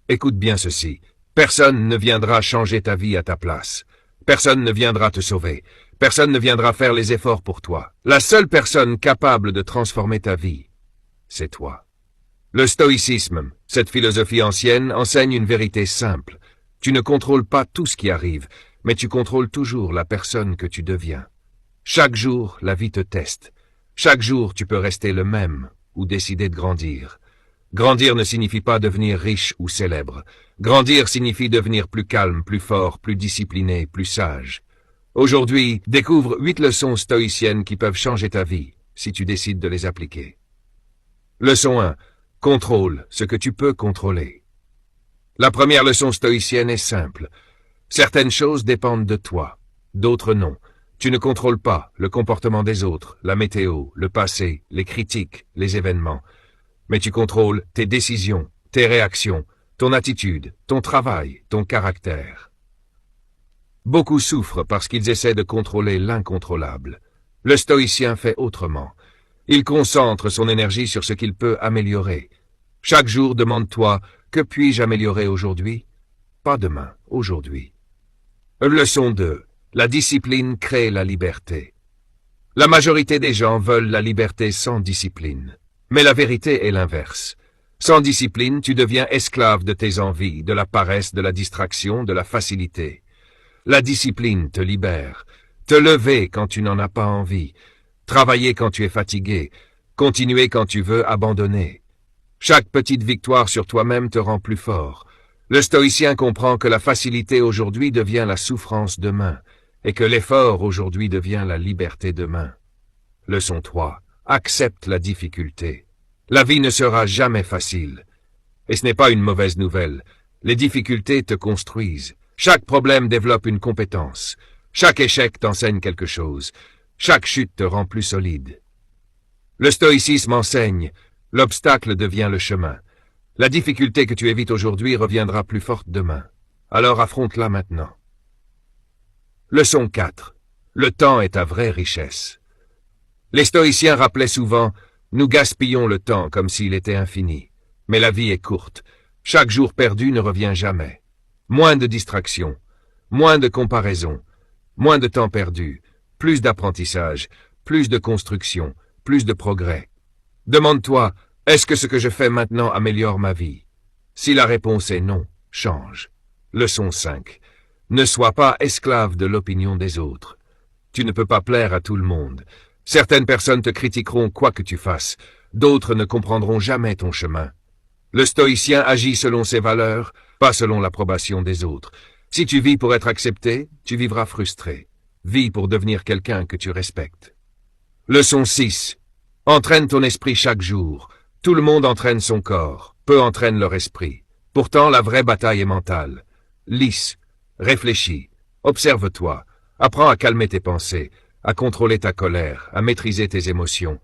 Écoute bien ceci. Personne ne viendra changer ta vie à ta place. Personne ne viendra te sauver. Personne ne viendra faire les efforts pour toi. La seule personne capable de transformer ta vie, c'est toi. Le stoïcisme, cette philosophie ancienne, enseigne une vérité simple. Tu ne contrôles pas tout ce qui arrive, mais tu contrôles toujours la personne que tu deviens. Chaque jour, la vie te teste. Chaque jour, tu peux rester le même ou décider de grandir. Grandir ne signifie pas devenir riche ou célèbre. Grandir signifie devenir plus calme, plus fort, plus discipliné, plus sage. Aujourd'hui, découvre 8 leçons stoïciennes qui peuvent changer ta vie, si tu décides de les appliquer. Leçon 1. Contrôle ce que tu peux contrôler. La première leçon stoïcienne est simple. Certaines choses dépendent de toi, d'autres non. Tu ne contrôles pas le comportement des autres, la météo, le passé, les critiques, les événements. Mais tu contrôles tes décisions, tes réactions, ton attitude, ton travail, ton caractère. Beaucoup souffrent parce qu'ils essaient de contrôler l'incontrôlable. Le stoïcien fait autrement. Il concentre son énergie sur ce qu'il peut améliorer. Chaque jour, demande-toi, que puis-je améliorer aujourd'hui? Pas demain, aujourd'hui. Leçon 2. La discipline crée la liberté. La majorité des gens veulent la liberté sans discipline. Mais la vérité est l'inverse. Sans discipline, tu deviens esclave de tes envies, de la paresse, de la distraction, de la facilité. La discipline te libère. Te lever quand tu n'en as pas envie. Travailler quand tu es fatigué. Continuer quand tu veux abandonner. Chaque petite victoire sur toi-même te rend plus fort. Le stoïcien comprend que la facilité aujourd'hui devient la souffrance demain, et que l'effort aujourd'hui devient la liberté demain. Leçon 3. Accepte la difficulté. La vie ne sera jamais facile. Et ce n'est pas une mauvaise nouvelle. Les difficultés te construisent. Chaque problème développe une compétence. Chaque échec t'enseigne quelque chose. Chaque chute te rend plus solide. Le stoïcisme enseigne. L'obstacle devient le chemin. La difficulté que tu évites aujourd'hui reviendra plus forte demain. Alors affronte-la maintenant. Leçon 4. Le temps est ta vraie richesse. Les stoïciens rappelaient souvent « Nous gaspillons le temps comme s'il était infini. Mais la vie est courte. Chaque jour perdu ne revient jamais. Moins de distractions, moins de comparaisons, moins de temps perdu, plus d'apprentissage, plus de construction, plus de progrès. Demande-toi, est-ce que ce que je fais maintenant améliore ma vie? Si la réponse est non, change. Leçon 5. Ne sois pas esclave de l'opinion des autres. Tu ne peux pas plaire à tout le monde. Certaines personnes te critiqueront quoi que tu fasses, d'autres ne comprendront jamais ton chemin. Le stoïcien agit selon ses valeurs, pas selon l'approbation des autres. Si tu vis pour être accepté, tu vivras frustré. Vis pour devenir quelqu'un que tu respectes. Leçon 6. Entraîne ton esprit chaque jour. Tout le monde entraîne son corps, peu entraînent leur esprit. Pourtant, la vraie bataille est mentale. Lisse, réfléchis, observe-toi, apprends à calmer tes pensées, à contrôler ta colère, à maîtriser tes émotions.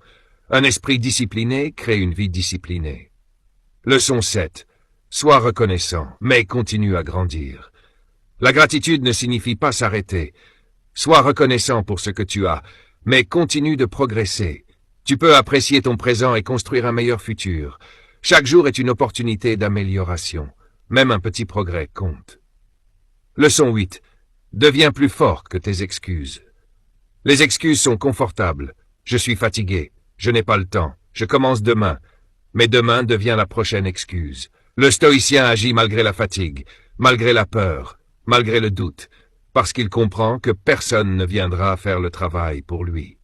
Un esprit discipliné crée une vie disciplinée. Leçon 7. Sois reconnaissant, mais continue à grandir. La gratitude ne signifie pas s'arrêter. Sois reconnaissant pour ce que tu as, mais continue de progresser. Tu peux apprécier ton présent et construire un meilleur futur. Chaque jour est une opportunité d'amélioration. Même un petit progrès compte. Leçon 8. Deviens plus fort que tes excuses. Les excuses sont confortables. Je suis fatigué. Je n'ai pas le temps. Je commence demain. Mais demain devient la prochaine excuse. Le stoïcien agit malgré la fatigue, malgré la peur, malgré le doute, parce qu'il comprend que personne ne viendra faire le travail pour lui.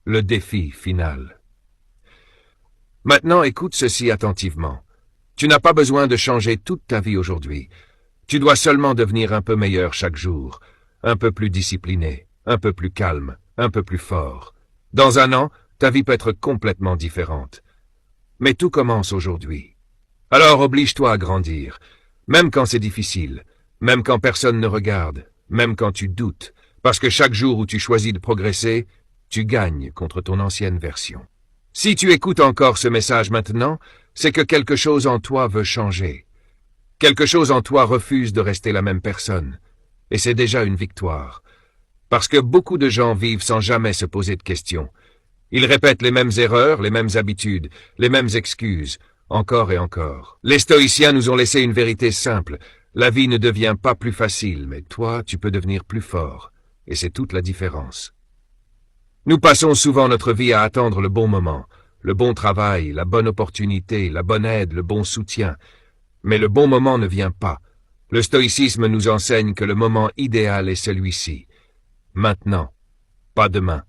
Le défi final. Maintenant, écoute ceci attentivement. Tu n'as pas besoin de changer toute ta vie aujourd'hui. Tu dois seulement devenir un peu meilleur chaque jour, un peu plus discipliné, un peu plus calme, un peu plus fort. Dans un an, ta vie peut être complètement différente. Mais tout commence aujourd'hui. Alors oblige-toi à grandir, même quand c'est difficile, même quand personne ne regarde, même quand tu doutes, parce que chaque jour où tu choisis de progresser, tu gagnes contre ton ancienne version. Si tu écoutes encore ce message maintenant, c'est que quelque chose en toi veut changer. Quelque chose en toi refuse de rester la même personne. Et c'est déjà une victoire. Parce que beaucoup de gens vivent sans jamais se poser de questions. Ils répètent les mêmes erreurs, les mêmes habitudes, les mêmes excuses. encore et encore. Les stoïciens nous ont laissé une vérité simple. La vie ne devient pas plus facile, mais toi, tu peux devenir plus fort. Et c'est toute la différence. Nous passons souvent notre vie à attendre le bon moment, le bon travail, la bonne opportunité, la bonne aide, le bon soutien. Mais le bon moment ne vient pas. Le stoïcisme nous enseigne que le moment idéal est celui-ci. Maintenant. Pas demain.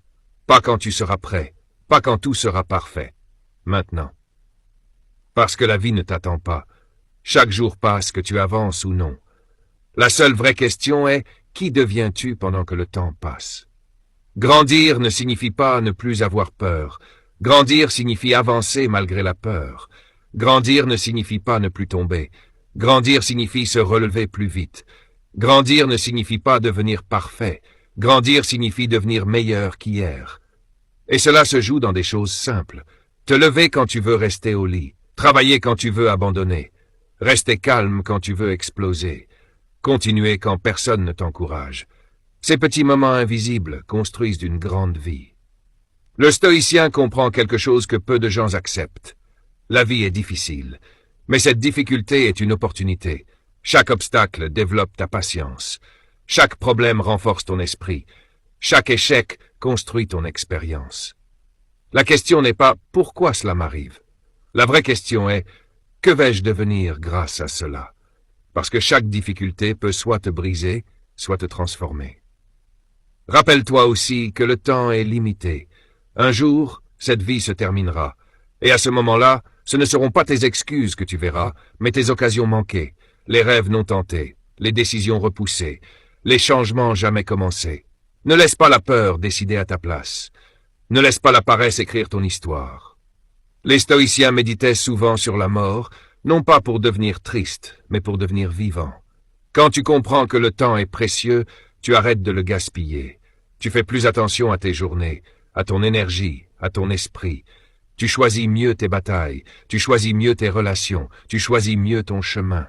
Pas quand tu seras prêt. Pas quand tout sera parfait. Maintenant. Parce que la vie ne t'attend pas. Chaque jour passe, que tu avances ou non. La seule vraie question est, qui deviens-tu pendant que le temps passe? Grandir ne signifie pas ne plus avoir peur. Grandir signifie avancer malgré la peur. Grandir ne signifie pas ne plus tomber. Grandir signifie se relever plus vite. Grandir ne signifie pas devenir parfait. Grandir signifie devenir meilleur qu'hier. Et cela se joue dans des choses simples. Te lever quand tu veux rester au lit. Travailler quand tu veux abandonner. Rester calme quand tu veux exploser. Continuer quand personne ne t'encourage. Ces petits moments invisibles construisent une grande vie. Le stoïcien comprend quelque chose que peu de gens acceptent. La vie est difficile, mais cette difficulté est une opportunité. Chaque obstacle développe ta patience. Chaque problème renforce ton esprit. Chaque échec construit ton expérience. La question n'est pas « pourquoi cela m'arrive ?» La vraie question est « que vais-je devenir grâce à cela ?» Parce que chaque difficulté peut soit te briser, soit te transformer. Rappelle-toi aussi que le temps est limité. Un jour, cette vie se terminera. Et à ce moment-là, ce ne seront pas tes excuses que tu verras, mais tes occasions manquées, les rêves non tentés, les décisions repoussées, les changements jamais commencés. Ne laisse pas la peur décider à ta place. Ne laisse pas la paresse écrire ton histoire. Les stoïciens méditaient souvent sur la mort, non pas pour devenir triste, mais pour devenir vivant. Quand tu comprends que le temps est précieux, tu arrêtes de le gaspiller. Tu fais plus attention à tes journées, à ton énergie, à ton esprit. Tu choisis mieux tes batailles, tu choisis mieux tes relations, tu choisis mieux ton chemin.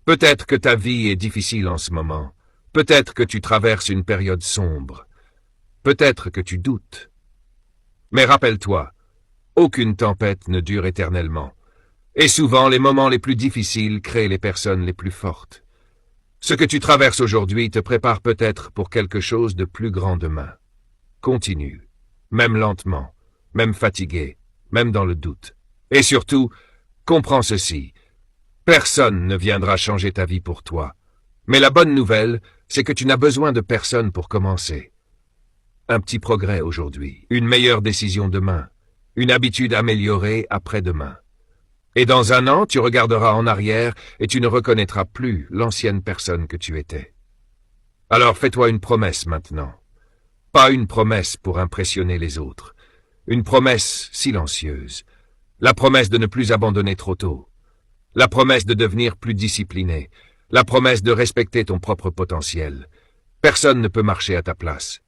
Peut-être que ta vie est difficile en ce moment. Peut-être que tu traverses une période sombre. Peut-être que tu doutes. Mais rappelle-toi, aucune tempête ne dure éternellement. Et souvent, les moments les plus difficiles créent les personnes les plus fortes. Ce que tu traverses aujourd'hui te prépare peut-être pour quelque chose de plus grand demain. Continue, même lentement, même fatigué, même dans le doute. Et surtout, comprends ceci. Personne ne viendra changer ta vie pour toi. Mais la bonne nouvelle, c'est que tu n'as besoin de personne pour commencer. Un petit progrès aujourd'hui, une meilleure décision demain, une habitude améliorée après-demain. Et dans un an, tu regarderas en arrière et tu ne reconnaîtras plus l'ancienne personne que tu étais. Alors fais-toi une promesse maintenant. Pas une promesse pour impressionner les autres. Une promesse silencieuse. La promesse de ne plus abandonner trop tôt. La promesse de devenir plus discipliné. La promesse de respecter ton propre potentiel. Personne ne peut marcher à ta place.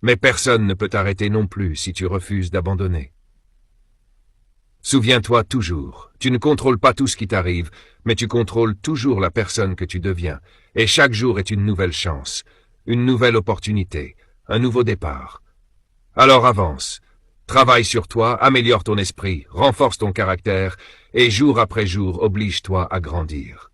Mais personne ne peut t'arrêter non plus si tu refuses d'abandonner. Souviens-toi toujours, tu ne contrôles pas tout ce qui t'arrive, mais tu contrôles toujours la personne que tu deviens. Et chaque jour est une nouvelle chance, une nouvelle opportunité, un nouveau départ. Alors avance, travaille sur toi, améliore ton esprit, renforce ton caractère, et jour après jour oblige-toi à grandir.